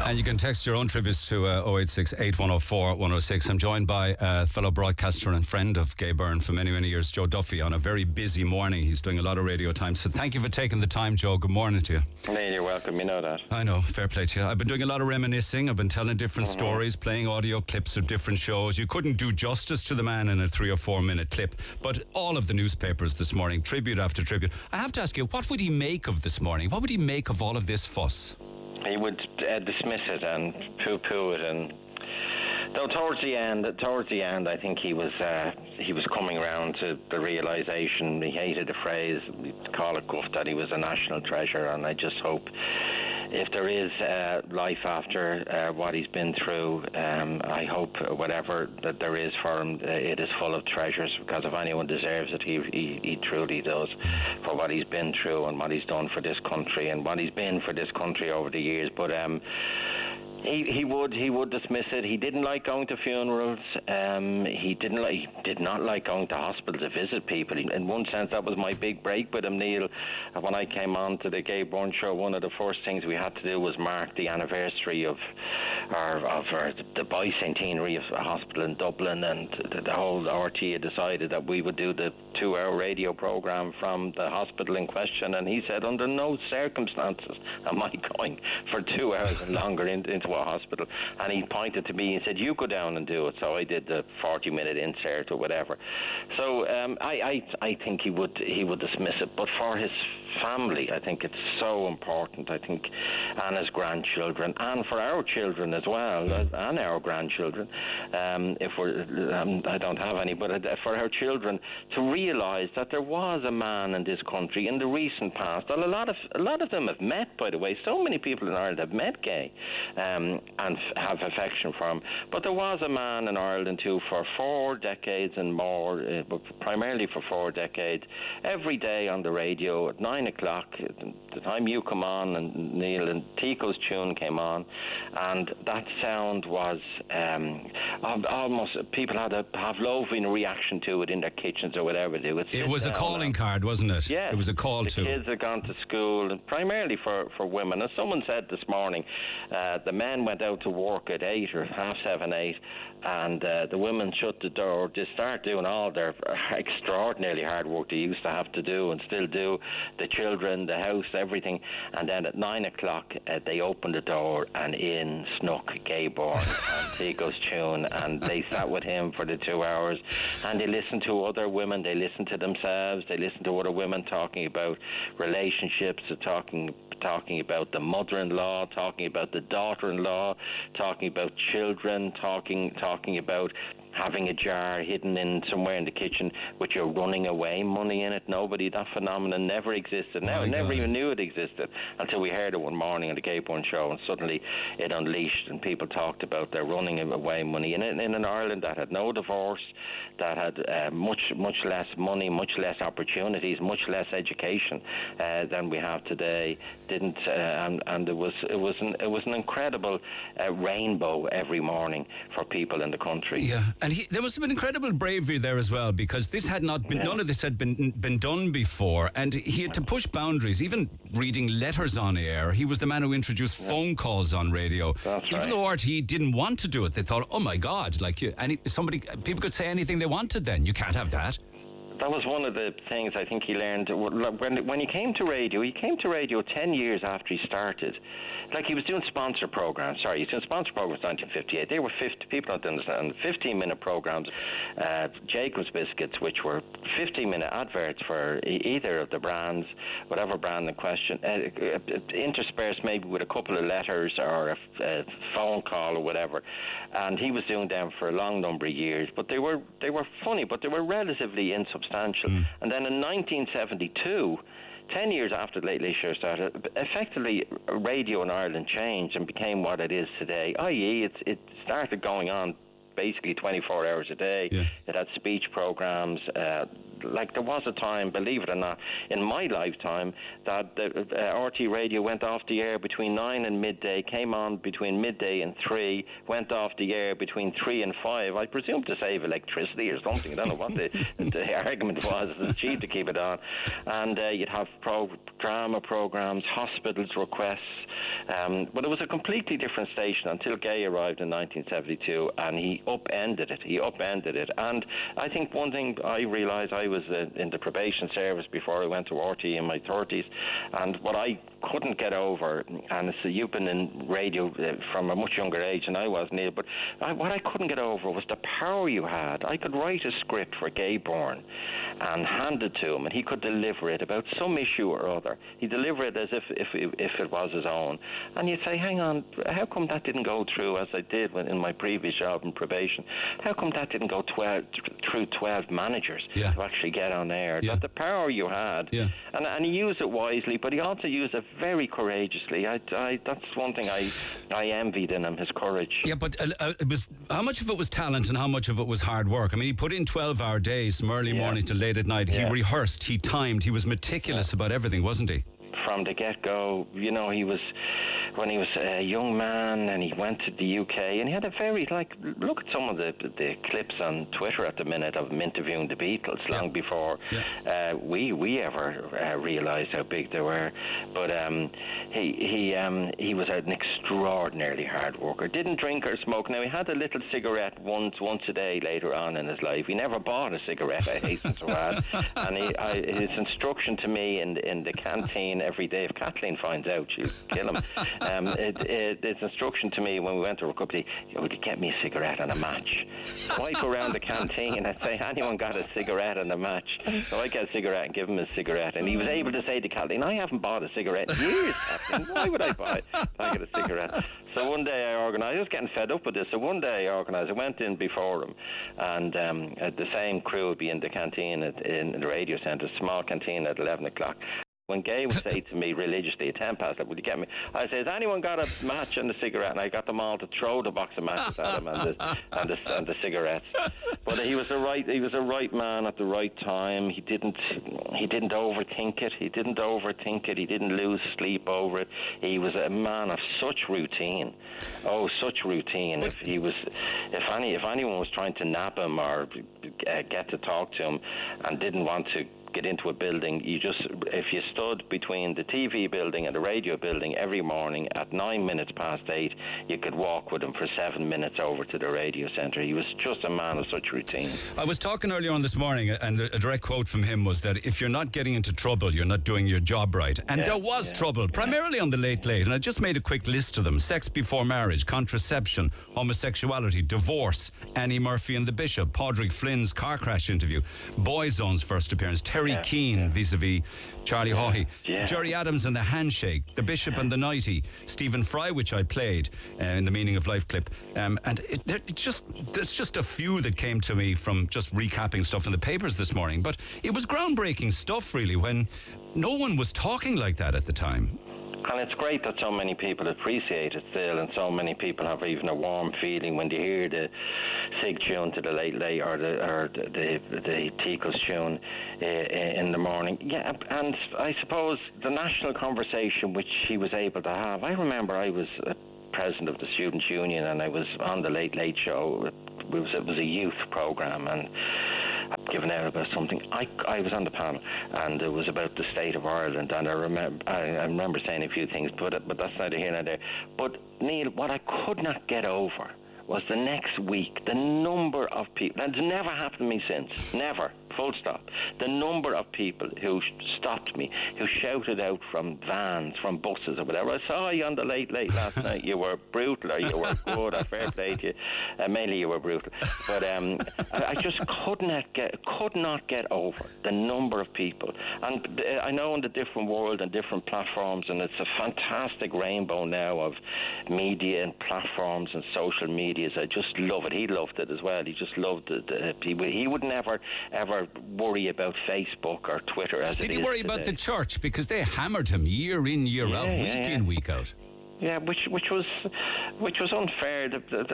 And you can text your own tributes to 086 8104 106. I'm joined by a fellow broadcaster and friend of Gay Byrne for many, many years, Joe Duffy, on a very busy morning. He's doing a lot of radio time. So thank you for taking the time, Joe. Good morning to you. Neil, you're welcome. You know that. I know. Fair play to you. I've been doing a lot of reminiscing. I've been telling different stories, playing audio clips of different shows. You couldn't do justice to the man in a 3 or 4 minute clip. But all of the newspapers this morning, tribute after tribute. I have to ask you, what would he make of this morning? What would he make of all of this fuss? He would dismiss it and poo-poo it, and though towards the end, I think he was coming around to the realisation. He hated the phrase, call it guff, that he was a national treasure, and I just hope, if there is life after what he's been through, I hope whatever that there is for him, it is full of treasures, because if anyone deserves it, he truly does, for what he's been through and what he's done for this country and what he's been for this country over the years. But he would dismiss it. He didn't like going to funerals. He did not like going to hospital to visit people. In one sense, that was my big break with him, Neil. When I came on to the Gay Byrne show, one of the first things we had to do was mark the anniversary of the bicentenary of the hospital in Dublin, and the whole RT had decided that we would do the 2-hour radio programme from the hospital in question, and he said, under no circumstances am I going for 2 hours and longer into a hospital. And he pointed to me and said, you go down and do it. So I did the 40-minute insert or whatever. So I think he would dismiss it, but for his family, I think it's so important. I think, and his grandchildren, and for our children as well, and our grandchildren, if we're, I don't have any, but for our children to realise that there was a man in this country in the recent past. Well, a lot of them have met, by the way. So many people in Ireland have met Gay, and have affection for him. But there was a man in Ireland who, for 4 decades and more, but primarily for 4 decades, every day on the radio at 9 o'clock, the time you come on, and Neil, and Tico's tune came on, and that sound was almost, people had a Pavlovian reaction to it in their kitchens or whatever they would. It was a calling card, wasn't it? Yeah, it was a call the to. The kids had gone to school, and primarily for women. As someone said this morning, the men went out to work at 8 or 7:30, 8, and the women shut the door. They start doing all their extraordinarily hard work they used to have to do and still do, the children, the house, everything. And then at 9 o'clock, they opened the door, and in snuck Gay Byrne and Tico's tune, and they sat with him for the 2 hours, and they listened to other women, they listened to themselves, they listened to other women talking about relationships, talking about the mother-in-law, talking about the daughter-in-law, talking about children, talking about having a jar hidden in somewhere in the kitchen with your running away money in it. That phenomenon never existed. I never even knew it existed until we heard it one morning on the Gay Byrne show, and suddenly it unleashed, and people talked about their running away money in an Ireland that had no divorce, that had much less money, much less opportunities, much less education than we have today. And it was an incredible rainbow every morning for people in the country. Yeah. And there must have been incredible bravery there as well, because this had not been, none of this had been done before, and he had to push boundaries, even reading letters on air. He was the man who introduced phone calls on radio. That's even though RT didn't want to do it, they thought, oh my God, people could say anything they wanted then. You can't have that. That was one of the things I think he learned when he came to radio. He came to radio 10 years after he started. Like, he was doing sponsor programs. Sorry, he was doing sponsor programs in 1958. They were 50, people don't understand, 15-minute programs. Jacob's Biscuits, which were 15-minute adverts for either of the brands, whatever brand in question, interspersed maybe with a couple of letters or a phone call or whatever. And he was doing them for a long number of years. But they were funny, but they were relatively insubstantial. And then in 1972, 10 years after the Late Late Show started, effectively radio in Ireland changed and became what it is today, i.e. it started going on basically 24 hours a day. Yeah. It had speech programs, like there was a time, believe it or not, in my lifetime that RT Radio went off the air between 9 and midday, came on between midday and 3, went off the air between 3 and 5. I presume to save electricity or something. I don't know what the argument was. It's cheap to keep it on. And you'd have drama programs, hospitals requests. But it was a completely different station until Gay arrived in 1972, and he upended it. And I think one thing I realised, I was in the probation service before I went to RT in my 30s, and what I couldn't get over, and so you've been in radio from a much younger age than I was, Neil, but what I couldn't get over was the power you had. I could write a script for Gay Byrne and hand it to him, and he could deliver it about some issue or other. He delivered it as if it was his own. And you'd say, hang on, how come that didn't go through as I did in my previous job in probation? How come that didn't go through 12 managers to actually get on air? But the power you had, and he used it wisely, but he also used it very courageously. That's one thing I envied in him, his courage. Yeah, but it was, how much of it was talent and how much of it was hard work? I mean, he put in 12-hour days from early morning to late at night. He rehearsed, he timed, he was meticulous about everything, wasn't he? From the get-go, when he was a young man and he went to the UK, and he had a very, look at some of the clips on Twitter at the minute of him interviewing the Beatles long before we ever realised how big they were. But he was an extraordinarily hard worker. Didn't drink or smoke. Now, he had a little cigarette once a day later on in his life. He never bought a cigarette, I hasten to add. And his instruction to me in the canteen every day, if Kathleen finds out, she'll kill him. His instruction to me when we went to a cup of tea, would you get me a cigarette and a match? So I'd go around the canteen and I'd say, anyone got a cigarette and a match? So I'd get a cigarette and give him a cigarette. And he was able to say to Kathleen, I haven't bought a cigarette in years, Kathleen. Why would I get a cigarette? So one day I organised, I was getting fed up with this, so one day I organised, I went in before him, and the same crew would be in the canteen in the radio centre, small canteen at 11 o'clock. When Gay would say to me religiously at 10 past, would you get me? I say, has anyone got a match and a cigarette? And I got them all to throw the box of matches at him and the cigarettes. But he was a right man at the right time. He didn't overthink it. He didn't lose sleep over it. He was a man of such routine. Oh, such routine. If anyone was trying to nab him or get to talk to him and didn't want to get into a building, if you stood between the TV building and the radio building every morning at 9 minutes past 8, you could walk with him for 7 minutes over to the radio centre. He was just a man of such routine. I was talking earlier on this morning, and a direct quote from him was that if you're not getting into trouble, you're not doing your job right. And there was trouble, primarily on the late, and I just made a quick list of them: sex before marriage, contraception, homosexuality, divorce, Annie Murphy and the Bishop, Padraig Flynn's car crash interview, Boyzone's first appearance, Terry Keane vis-a-vis Charlie Haughey, Jerry Adams and the Handshake, The Bishop and the Nighty, Stephen Fry, which I played in the Meaning of Life clip, and there's just a few that came to me from just recapping stuff in the papers this morning. But it was groundbreaking stuff, really, when no one was talking like that at the time. And it's great that so many people appreciate it still, and so many people have even a warm feeling when they hear the Sig tune to the Late Late or the Tico's tune in the morning. Yeah, and I suppose the national conversation which he was able to have. I remember I was president of the Students' Union, and I was on the Late Late show. It was a youth program, and given out about something. I was on the panel, and it was about the state of Ireland, and I remember saying a few things, but that's neither here nor there. But Neil, what I could not get over was the next week, the number of people, and it's never happened to me since, never, full stop, the number of people who stopped me, who shouted out from vans, from buses or whatever, I saw you on the Late Late last night, you were brutal, or you were good, or fair play to you, mainly you were brutal, but I just could not get over the number of people, and I know in the different world and different platforms, and it's a fantastic rainbow now of media and platforms and social media. I just love it. He loved it as well. He just loved it. He would never ever worry about Facebook or Twitter as it is. Did he worry about the church? Because they hammered him year in, year out, week in, week out. Yeah, which was unfair.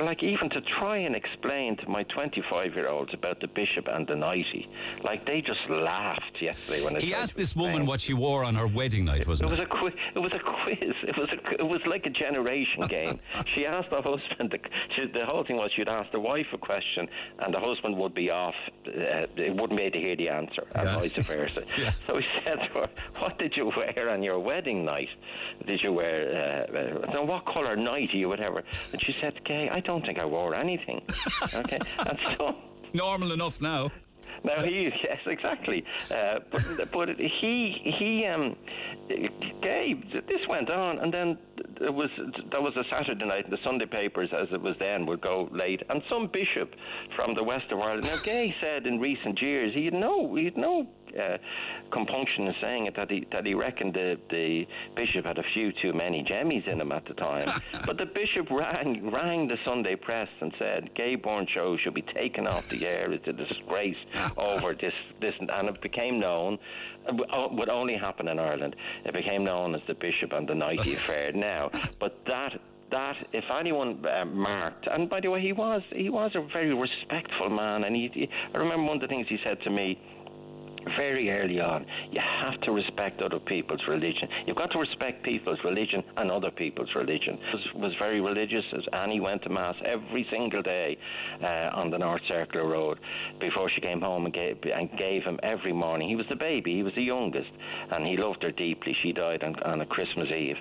Like, even to try and explain to my 25-year-olds about the bishop and the nightie, like, they just laughed yesterday when he asked this woman what she wore on her wedding night, wasn't it? It was a quiz. It was like a generation game. She asked the husband. The whole thing was she'd ask the wife a question, and the husband would be off. It wouldn't be able to hear the answer, and vice versa. Yeah. So he said to her, "What did you wear on your wedding night? Did you wear what colour nightie or whatever?" And she said, "Gay, I don't think I wore anything." Okay, and so normal enough now. Now yes, exactly. But Gay. This went on, and then there was a Saturday night. The Sunday papers, as it was then, would go late, and some bishop from the west of Ireland. Now, Gay said in recent years he had no compunction in saying it, that he reckoned the bishop had a few too many jemmies in him at the time. But the bishop rang the Sunday press and said Gay Byrne show should be taken off the air. It's a disgrace over this, and it became known. Would only happen in Ireland. It became known as the bishop and the nightie affair now. But that if anyone marked, and by the way, he was a very respectful man, and I remember one of the things he said to me very early on: you have to respect other people's religion. You've got to respect people's religion and other people's religion. He was very religious, as Annie went to Mass every single day on the North Circular Road before she came home, and gave him every morning. He was the baby, he was the youngest, and he loved her deeply. She died on a Christmas Eve.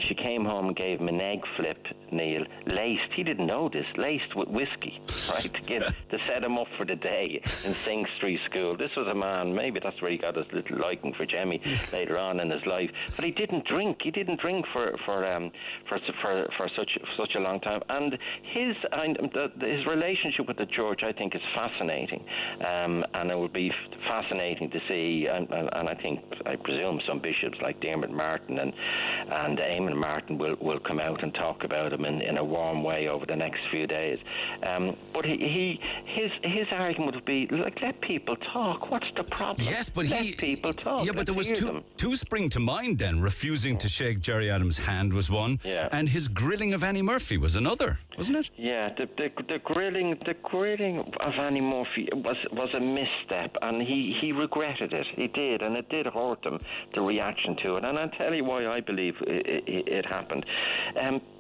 She came home and gave him an egg flip, Neil, laced, he didn't know this, laced with whiskey, right, to set him up for the day in Sing Street School. This was a man, maybe that's where he got his little liking for Jemmy later on in his life. But he didn't drink. He didn't drink for such a long time. And his relationship with the church, I think, is fascinating. And it would be fascinating to see. And I presume some bishops like Dermot Martin and Eamon Martin will come out and talk about him in a warm way over the next few days. But his argument would be, like, let people talk. What's the problem? Yes, but let people talk. Yeah, but there was two spring to mind then. Refusing to shake Gerry Adams' hand was one, and his grilling of Annie Murphy was another, wasn't it? Yeah, the grilling of Annie Murphy was a misstep, and he regretted it. He did, and it did hurt him, the reaction to it. And I'll tell you why I believe it happened.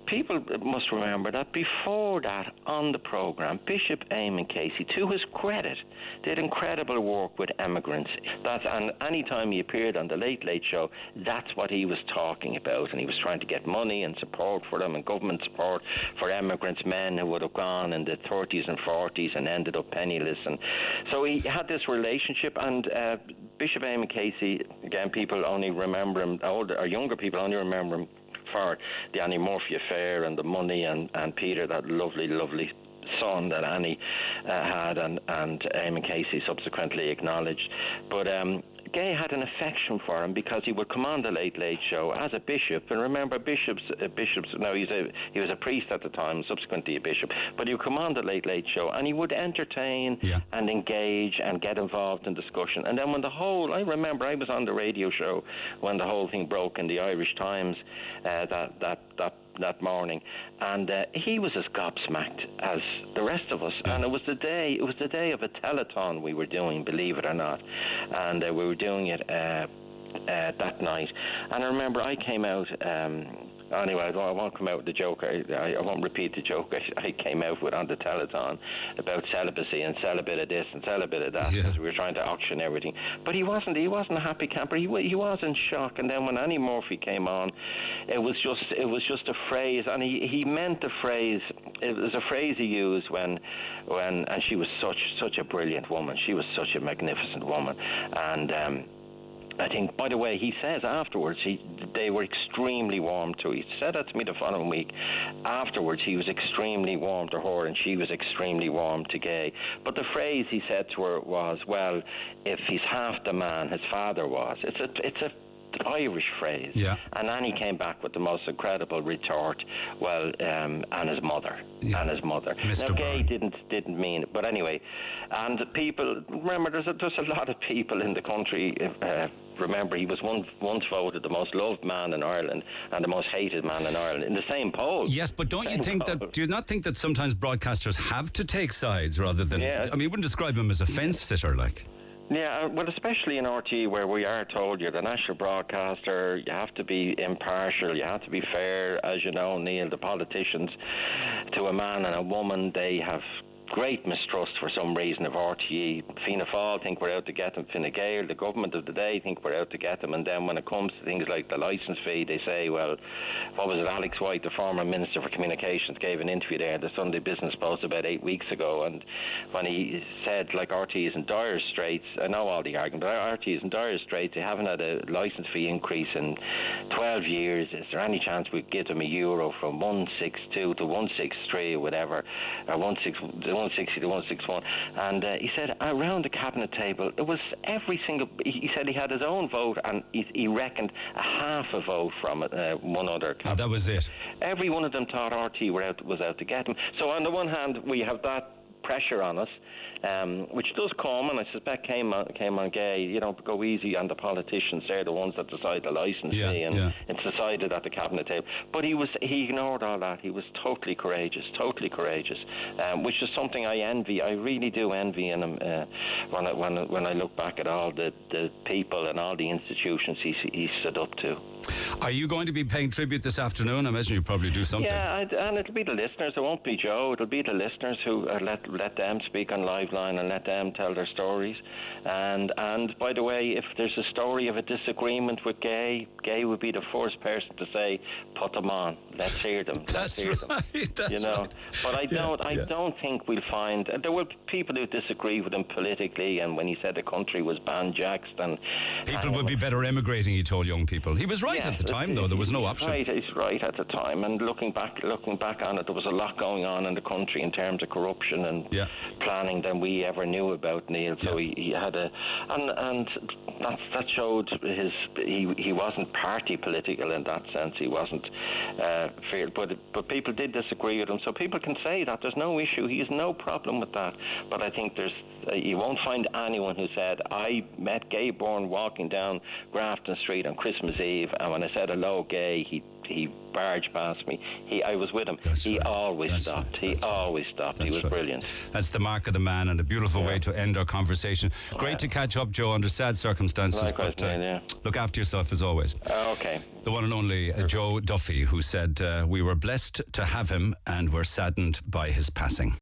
People must remember that before that, on the programme, Bishop Eamon Casey, to his credit, did incredible work with immigrants. And any time he appeared on the Late Late Show, that's what he was talking about, and he was trying to get money and support for them, and government support for immigrants, men who would have gone in the 30s and 40s and ended up penniless. And so he had this relationship, and Bishop Eamon Casey, again, people only remember him, older or younger people only remember him for the Annie Murphy affair and the money, and Peter, that lovely son that Annie had, and Eamon Casey subsequently acknowledged. But Gay had an affection for him because he would come on the Late Late Show as a bishop. And remember, bishops. No, he was a priest at the time, subsequently a bishop. But he would come on the Late Late Show, and he would entertain and engage and get involved in discussion. And then when I remember I was on the radio show when the whole thing broke in the Irish Times that morning, and he was as gobsmacked as the rest of us. And it was the day of a telethon we were doing, believe it or not, and we were doing it that night. And I remember I came out. Anyway, I won't come out with the joke. I won't repeat the joke I came out with on the telethon about celibacy and celibate of this and celibate of that, because we were trying to auction everything. But he wasn't a happy camper. He was in shock. And then when Annie Murphy came on, it was just a phrase, and he meant the phrase. It was a phrase he used when and she was such a brilliant woman. She was such a magnificent woman, and. I think, by the way, he says afterwards they were extremely warm to. He said that to me the following week. Afterwards, he was extremely warm to her, and she was extremely warm to Gay. But the phrase he said to her was, "Well, if he's half the man his father was," it's a Irish phrase. Yeah. And Annie came back with the most incredible retort. Well, and his mother. Yeah. And his mother. Mr. Now, Gay Byrne. didn't mean it. But anyway, and people, remember, there's a lot of people in the country. Remember, he was once voted the most loved man in Ireland and the most hated man in Ireland in the same poll. Yes, but do you not think that sometimes broadcasters have to take sides rather than, Yeah. I mean, you wouldn't describe him as a fence sitter, like. Yeah, well, especially in RTE, where we are told you're the national broadcaster, you have to be impartial, you have to be fair. As you know, Neil, the politicians, to a man and a woman, they have great mistrust for some reason of RTE. Fianna Fáil think we're out to get them. Fine Gael, the government of the day, think we're out to get them. And then when it comes to things like the licence fee, they say, well, what was it, Alex White, the former Minister for Communications, gave an interview there in the Sunday Business Post about 8 weeks ago, and when he said, like, RTE is in dire straits, I know all the argument, but RTE is in dire straits, they haven't had a licence fee increase in 12 years, is there any chance we'd give them €1 from 162 to 163 or whatever, or 160 to 161, and he said around the cabinet table it was every single, he said he had his own vote, and he reckoned a half a vote from one other cabinet. That was it. Every one of them thought RT was out to get him. So on the one hand, we have that pressure on us, which does come, and I suspect came on Gay. You know, go easy on the politicians. They're the ones that decide the licence fee, and it's decided at the cabinet table. But he ignored all that. He was totally courageous, which is something I envy. I really do envy in him when I look back at all the people and all the institutions he stood up to. Are you going to be paying tribute this afternoon? I imagine you probably do something. Yeah, and it'll be the listeners. It won't be Joe. It'll be the listeners who let them speak on Live Line and let them tell their stories. And by the way, if there's a story of a disagreement with Gay would be the first person to say, put them on. Let's hear them. That's right. That's you know. right. But I don't think we'll find. There were people who disagree with him politically, and when he said the country was banjaxed, and people would be better emigrating, he told young people. He was right at the time, though. There was no option. He's right at the time. And looking back on it, there was a lot going on in the country in terms of corruption and planning than we ever knew about, Neil. So he had and that showed he wasn't party political in that sense. He wasn't feared, but people did disagree with him. So people can say that there's no issue. He has no problem with that. But I think you won't find anyone who said, I met Gay Byrne walking down Grafton Street on Christmas Eve, and when I said hello, Gay, he barged past me. I was with him. He always stopped. He always stopped. He was brilliant. That's the mark of the man, and a beautiful way to end our conversation. Great to catch up, Joe, under sad circumstances. Likewise, but look after yourself as always. Okay. The one and only Joe Duffy, who said, we were blessed to have him and were saddened by his passing.